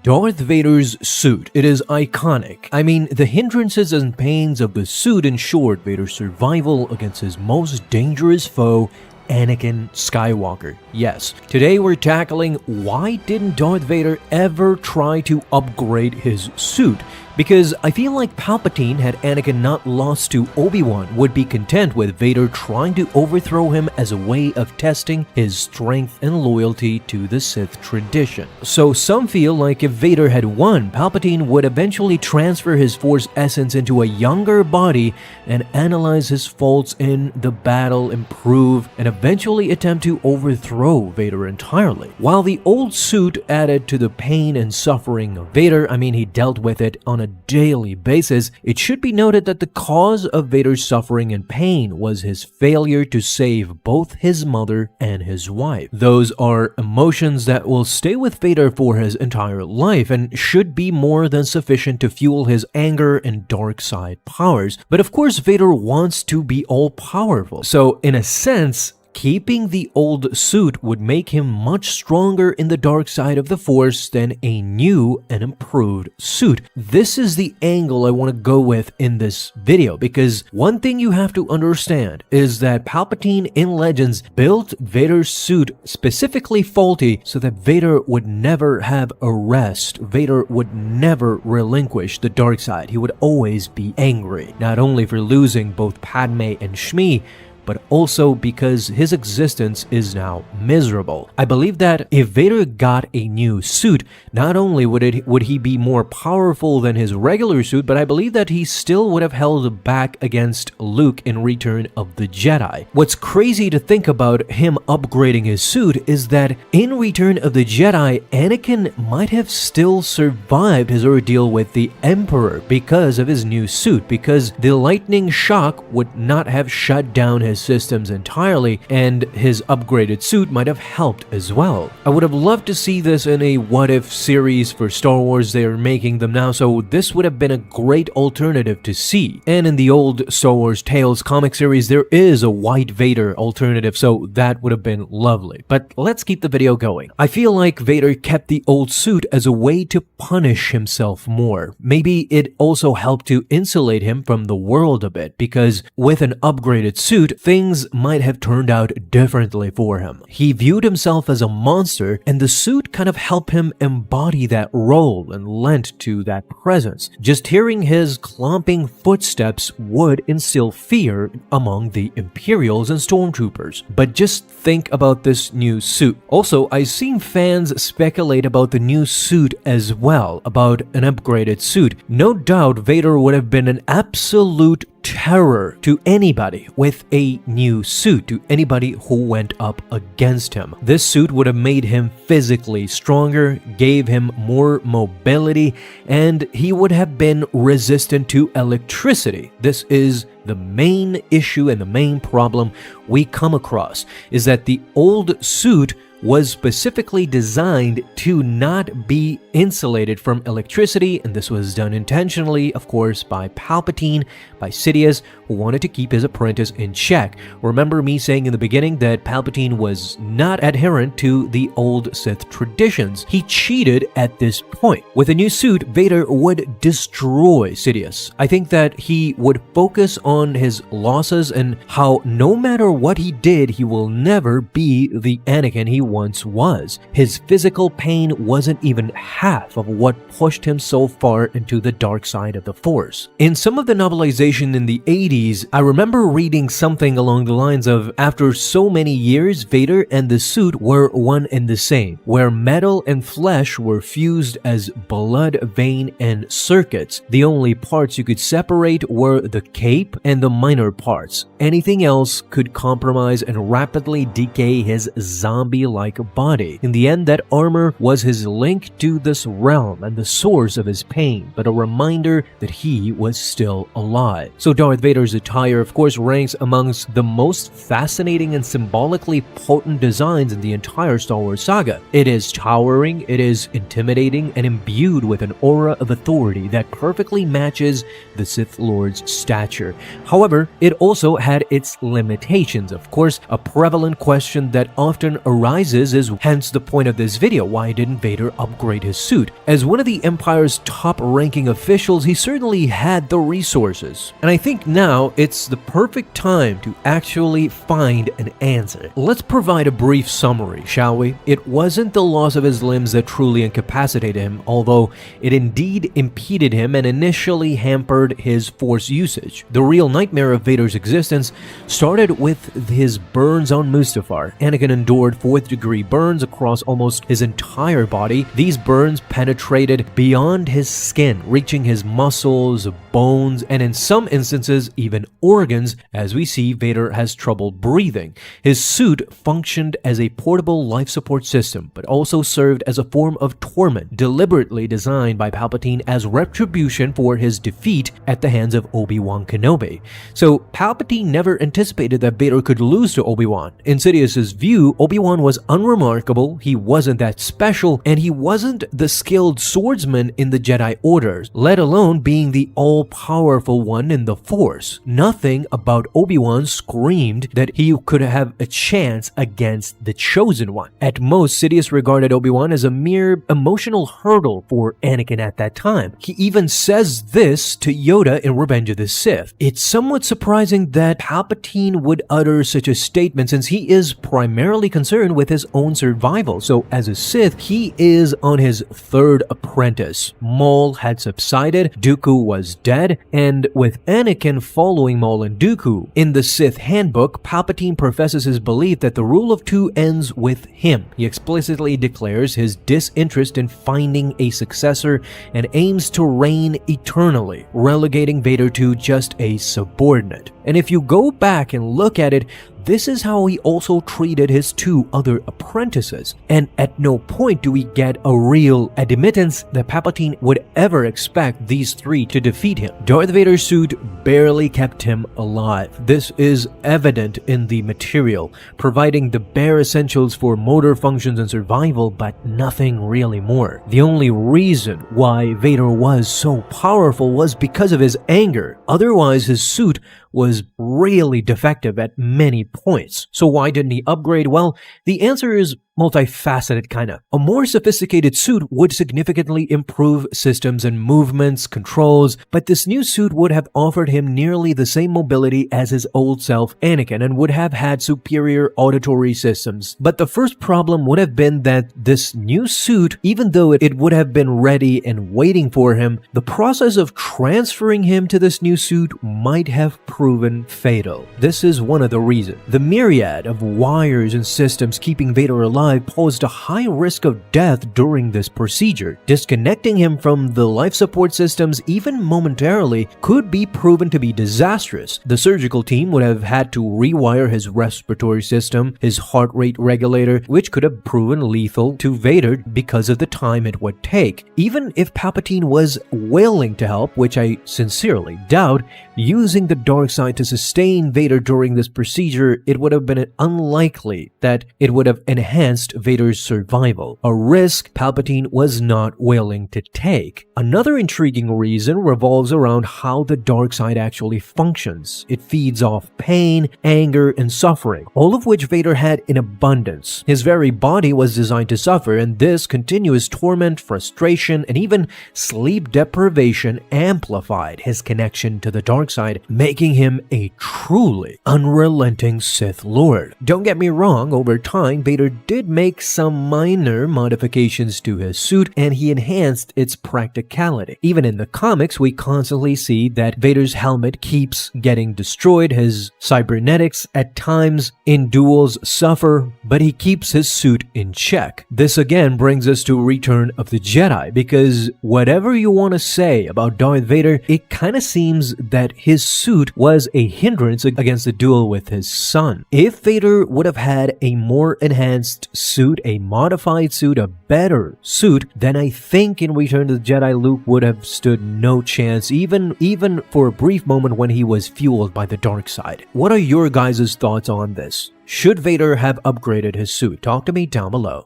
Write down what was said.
Darth Vader's suit. It is iconic. I mean, the hindrances and pains of the suit ensured Vader's survival against his most dangerous foe, Anakin Skywalker. Yes, today we're tackling why didn't Darth Vader ever try to upgrade his suit? Because I feel like Palpatine, had Anakin not lost to Obi-Wan, would be content with Vader trying to overthrow him as a way of testing his strength and loyalty to the Sith tradition. So some feel like if Vader had won, Palpatine would eventually transfer his Force essence into a younger body and analyze his faults in the battle, improve, and eventually attempt to overthrow Vader entirely. While the old suit added to the pain and suffering of Vader, I mean, he dealt with it on a daily basis, it should be noted that the cause of Vader's suffering and pain was his failure to save both his mother and his wife. Those are emotions that will stay with Vader for his entire life and should be more than sufficient to fuel his anger and dark side powers. But of course, Vader wants to be all-powerful. So in a sense, keeping the old suit would make him much stronger in the dark side of the Force than a new and improved suit. This is the angle I want to go with in this video, because one thing you have to understand is that Palpatine in Legends built Vader's suit specifically faulty so that Vader would never have a rest. Vader would never relinquish the dark side. He would always be angry, not only for losing both Padme and Shmi, but also because his existence is now miserable. I believe that if Vader got a new suit, not only would he be more powerful than his regular suit, but I believe that he still would have held back against Luke in Return of the Jedi. What's crazy to think about him upgrading his suit is that in Return of the Jedi, Anakin might have still survived his ordeal with the Emperor because of his new suit, because the lightning shock would not have shut down his systems entirely, and his upgraded suit might have helped as well. I would have loved to see this in a What If series for Star Wars. They are making them now, so this would have been a great alternative to see. And in the old Star Wars Tales comic series, there is a White Vader alternative, so that would have been lovely. But let's keep the video going. I feel like Vader kept the old suit as a way to punish himself more. Maybe it also helped to insulate him from the world a bit, because with an upgraded suit, things might have turned out differently for him. He viewed himself as a monster, and the suit kind of helped him embody that role and lent to that presence. Just hearing his clomping footsteps would instill fear among the Imperials and Stormtroopers. But just think about this new suit. Also, I've seen fans speculate about the new suit as well, about an upgraded suit. No doubt Vader would have been an absolute terror to anybody with a new suit, to anybody who went up against him. This suit would have made him physically stronger, gave him more mobility, and he would have been resistant to electricity. This is the main issue and the main problem we come across, is that the old suit was specifically designed to not be insulated from electricity, and this was done intentionally, of course, by Palpatine, by Sidious, who wanted to keep his apprentice in check. Remember me saying in the beginning that Palpatine was not adherent to the old Sith traditions. He cheated at this point. With a new suit, Vader would destroy Sidious. I think that he would focus on his losses and how no matter what he did, he will never be the Anakin he once was. His physical pain wasn't even half of what pushed him so far into the dark side of the Force. In some of the novelization in the 80s, I remember reading something along the lines of, after so many years, Vader and the suit were one and the same, where metal and flesh were fused as blood, vein, and circuits. The only parts you could separate were the cape and the minor parts. Anything else could compromise and rapidly decay his zombie-like body. In the end, that armor was his link to this realm and the source of his pain, but a reminder that he was still alive. So Darth Vader's attire, of course, ranks amongst the most fascinating and symbolically potent designs in the entire Star Wars saga. It is towering, it is intimidating, and imbued with an aura of authority that perfectly matches the Sith Lord's stature. However, it also had its limitations. Of course, a prevalent question that often arises arises is hence the point of this video. Why didn't Vader upgrade his suit? As one of the Empire's top-ranking officials, he certainly had the resources. And I think now it's the perfect time to actually find an answer. Let's provide a brief summary, shall we? It wasn't the loss of his limbs that truly incapacitated him, although it indeed impeded him and initially hampered his Force usage. The real nightmare of Vader's existence started with his burns on Mustafar. Anakin endured 4th-degree burns across almost his entire body. These burns penetrated beyond his skin, reaching his muscles, bones, and in some instances even organs. As we see, Vader has trouble breathing. His suit functioned as a portable life support system, but also served as a form of torment, deliberately designed by Palpatine as retribution for his defeat at the hands of Obi-Wan Kenobi. So Palpatine never anticipated that Vader could lose to Obi-Wan. In Sidious's view, Obi-Wan was unremarkable, he wasn't that special, and he wasn't the skilled swordsman in the Jedi Order, let alone being the all-powerful one in the Force. Nothing about Obi-Wan screamed that he could have a chance against the Chosen One. At most, Sidious regarded Obi-Wan as a mere emotional hurdle for Anakin at that time. He even says this to Yoda in Revenge of the Sith. It's somewhat surprising that Palpatine would utter such a statement since he is primarily concerned with his own survival. So as a Sith, he is on his 3rd apprentice. Maul had subsided, Dooku was dead, and with Anakin following Maul and Dooku, in the Sith Handbook, Palpatine professes his belief that the rule of two ends with him. He explicitly declares his disinterest in finding a successor and aims to reign eternally, relegating Vader to just a subordinate. And if you go back and look at it, this is how he also treated his 2 other apprentices, and at no point do we get a real admittance that Palpatine would ever expect these 3 to defeat him. Darth Vader's suit barely kept him alive. This is evident in the material, providing the bare essentials for motor functions and survival, but nothing really more. The only reason why Vader was so powerful was because of his anger. Otherwise, his suit was really defective at many points. So why didn't he upgrade? Well, the answer is multifaceted kinda. A more sophisticated suit would significantly improve systems and movements, controls, but this new suit would have offered him nearly the same mobility as his old self Anakin and would have had superior auditory systems. But the first problem would have been that this new suit, even though it would have been ready and waiting for him, the process of transferring him to this new suit might have proven fatal. This is one of the reasons. The myriad of wires and systems keeping Vader alive posed a high risk of death during this procedure. Disconnecting him from the life support systems even momentarily could be proven to be disastrous. The surgical team would have had to rewire his respiratory system, his heart rate regulator, which could have proven lethal to Vader because of the time it would take. Even if Palpatine was willing to help, which I sincerely doubt, using the dark side to sustain Vader during this procedure, it would have been unlikely that it would have enhanced Vader's survival, a risk Palpatine was not willing to take. Another intriguing reason revolves around how the dark side actually functions. It feeds off pain, anger, and suffering, all of which Vader had in abundance. His very body was designed to suffer, and this continuous torment, frustration, and even sleep deprivation amplified his connection to the dark side, making him a truly unrelenting Sith Lord. Don't get me wrong, over time, Vader did make some minor modifications to his suit, and he enhanced its practicality. Even in the comics, we constantly see that Vader's helmet keeps getting destroyed, his cybernetics at times in duels suffer, but he keeps his suit in check. This again brings us to Return of the Jedi, because whatever you want to say about Darth Vader, it kind of seems that his suit was a hindrance against the duel with his son. If Vader would have had a more enhanced suit, a modified suit, a better suit, then I think in Return of the Jedi, Luke would have stood no chance, even for a brief moment when he was fueled by the dark side. What are your guys' thoughts on this? Should Vader have upgraded his suit? Talk to me down below.